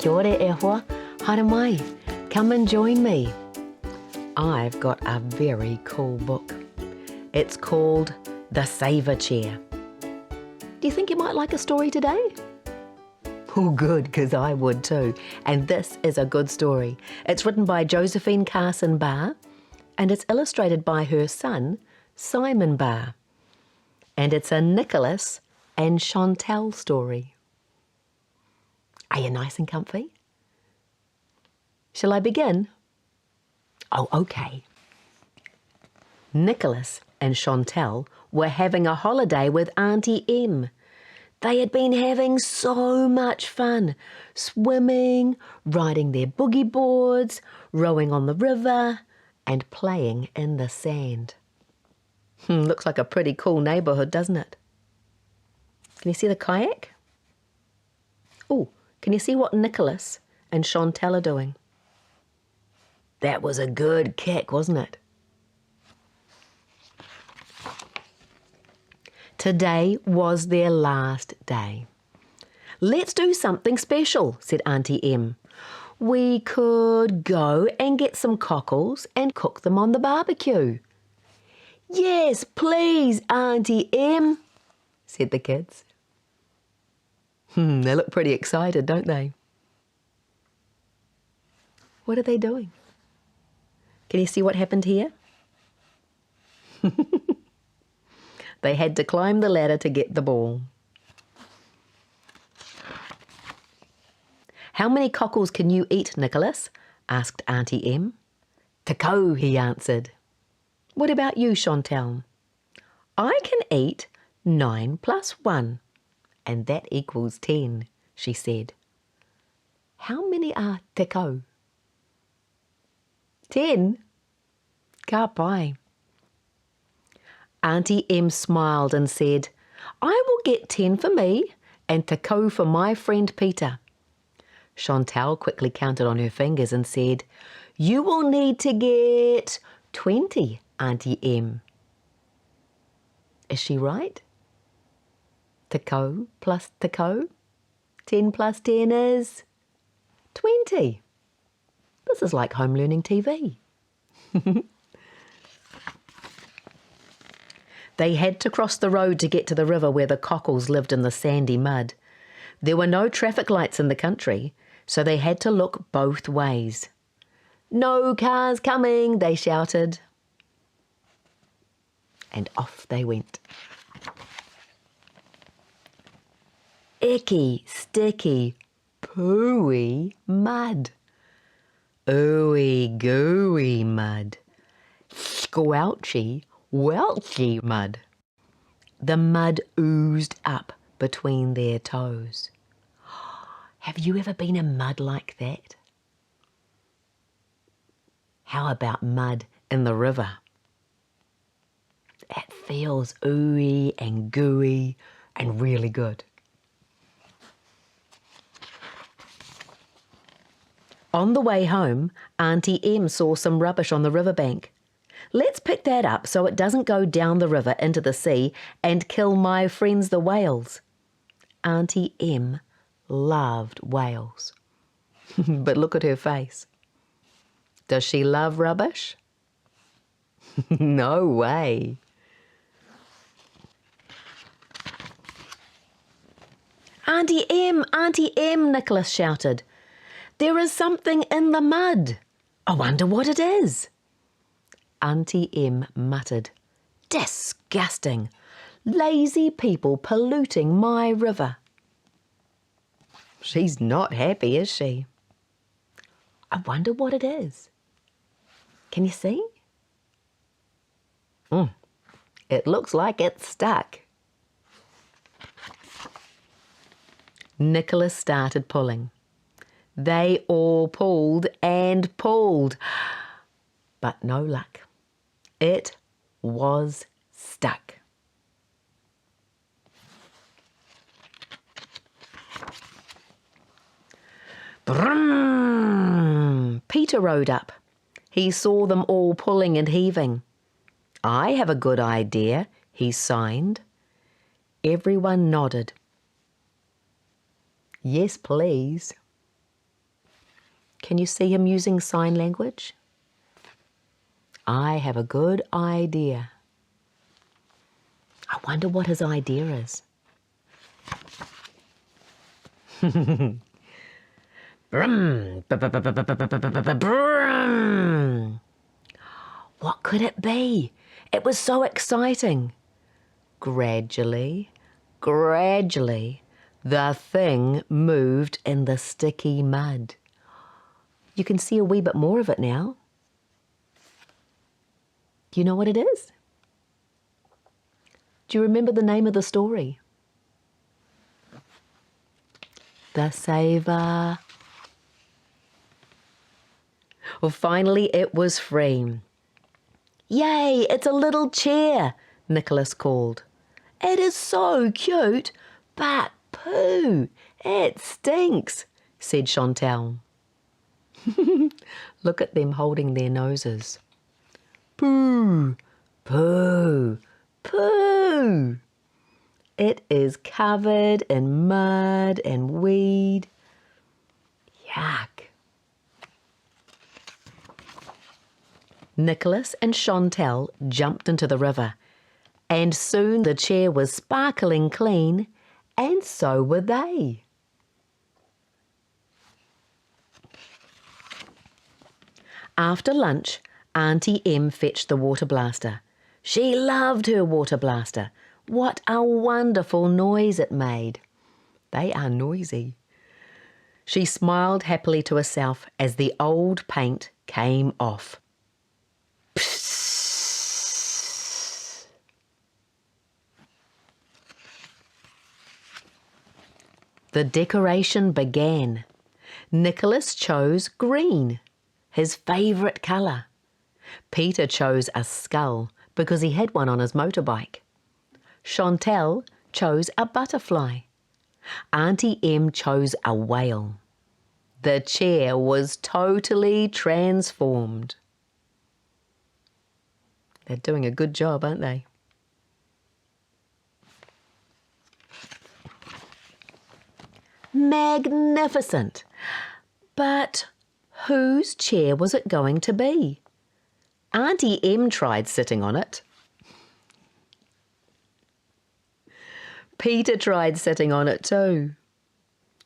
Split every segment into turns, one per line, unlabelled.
Kia ora e hoa, haere mai, come and join me. I've got a very cool book. It's called The Sava Chair. Do you think you might like a story today? Oh, good, because I would too. And this is a good story. It's written by Josephine Cason Barr, and it's illustrated by her son, Simon Barr. And it's a Nicholas and Chantel story. Are you nice and comfy? Shall I begin? Oh, okay. Nicholas and Chantel were having a holiday with Auntie Em. They had been having so much fun, swimming, riding their boogie boards, rowing on the river, and playing in the sand. Looks like a pretty cool neighbourhood, doesn't it? Can you see the kayak? Oh, can you see what Nicholas and Chantel are doing? That was a good kick, wasn't it? Today was their last day. Let's do something special, said Auntie Em. We could go and get some cockles and cook them on the barbecue. Yes, please, Auntie Em, said the kids. They look pretty excited, don't they? What are they doing? Can you see what happened here? They had to climb the ladder to get the ball. How many cockles can you eat, Nicholas? Asked Auntie Em. Tako, he answered. What about you, Chantel? I can eat 9 plus 1, and that equals 10, she said. How many are tako? 10? Ka pai. Auntie Em smiled and said, I will get 10 for me and tako for my friend Peter. Chantel quickly counted on her fingers and said, You will need to get 20, Auntie Em. Is she right? Tako plus tako? 10 plus 10 is 20. This is like home learning TV. They had to cross the road to get to the river where the cockles lived in the sandy mud. There were no traffic lights in the country, so they had to look both ways. No cars coming, they shouted. And off they went. Icky, sticky, pooey mud. Ooey gooey mud. Squelchy, welchy mud. The mud oozed up between their toes. Have you ever been in mud like that? How about mud in the river? It feels ooey and gooey and really good. On the way home, Auntie Em saw some rubbish on the riverbank. Let's pick that up so it doesn't go down the river into the sea and kill my friends the whales. Auntie Em loved whales. But look at her face. Does she love rubbish? No way. Auntie Em, Nicholas shouted. There is something in the mud. I wonder what it is. Auntie Em muttered, Disgusting! Lazy people polluting my river. She's not happy, is she? I wonder what it is. Can you see? It looks like it's stuck. Nicholas started pulling. They all pulled and pulled, but no luck. It was stuck. Brum! Peter rode up. He saw them all pulling and heaving. I have a good idea, he signed. Everyone nodded. Yes, please. Can you see him using sign language? I have a good idea. I wonder what his idea is. Brum, brum. What could it be? It was so exciting. Gradually, the thing moved in the sticky mud. You can see a wee bit more of it now. Do you know what it is? Do you remember the name of the story? The Savor. Well, finally it was free. Yay, it's a little chair, Nicholas called. It is so cute, but pooh, it stinks, said Chantal. Look at them holding their noses. Pooh, pooh, pooh. It is covered in mud and weed. Yuck. Nicholas and Chantal jumped into the river, and soon the chair was sparkling clean, and so were they. After lunch, Auntie Em fetched the water blaster. She loved her water blaster. What a wonderful noise it made. They are noisy. She smiled happily to herself as the old paint came off. Psst. The decoration began. Nicholas chose green, his favourite colour. Peter chose a skull because he had one on his motorbike. Chantal chose a butterfly. Auntie Em chose a whale. The chair was totally transformed. They're doing a good job, aren't they? Magnificent! But whose chair was it going to be? Auntie Em tried sitting on it. Peter tried sitting on it too.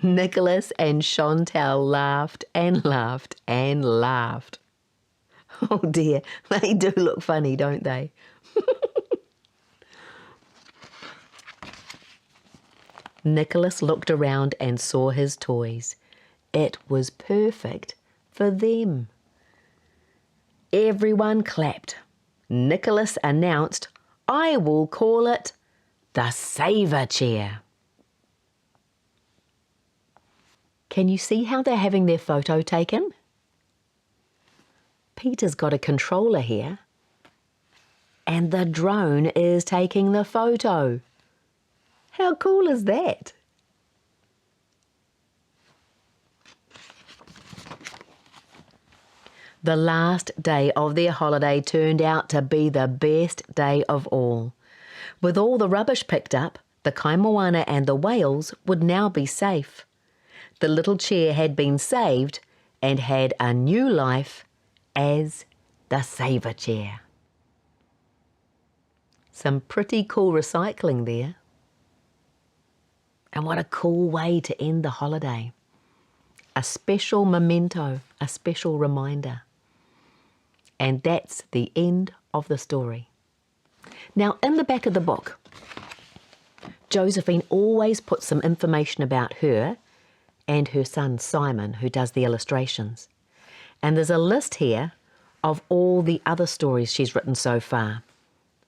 Nicholas and Chantal laughed and laughed and laughed. Oh dear, they do look funny, don't they? Nicholas looked around and saw his toys. It was perfect for them. Everyone clapped. Nicholas announced, "I will call it the Sava Chair." Can you see how they're having their photo taken? Peter's got a controller here, and the drone is taking the photo. How cool is that? The last day of their holiday turned out to be the best day of all. With all the rubbish picked up, the kaimoana and the whales would now be safe. The little chair had been saved and had a new life as the Sava Chair. Some pretty cool recycling there. And what a cool way to end the holiday. A special memento, a special reminder. And that's the end of the story. Now, in the back of the book, Josephine always puts some information about her and her son Simon, who does the illustrations. And there's a list here of all the other stories she's written so far.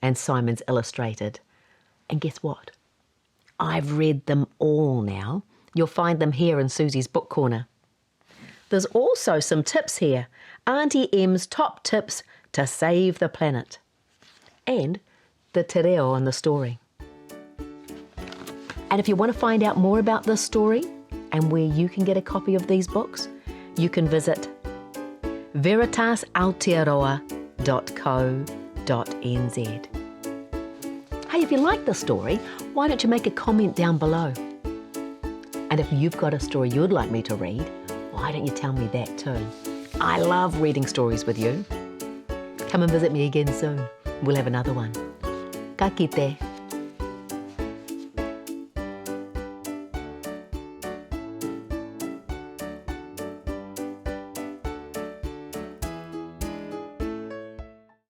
And Simon's illustrated. And guess what? I've read them all now. You'll find them here in Suzy's book corner. There's also some tips here. Auntie Em's top tips to save the planet. And the te reo on the story. And if you want to find out more about this story and where you can get a copy of these books, you can visit veritasaotearoa.co.nz. Hey, if you like the story, why don't you make a comment down below? And if you've got a story you'd like me to read, Why don't you tell me that too? I love reading stories with you. Come and visit me again soon. We'll have another one. Ka kite.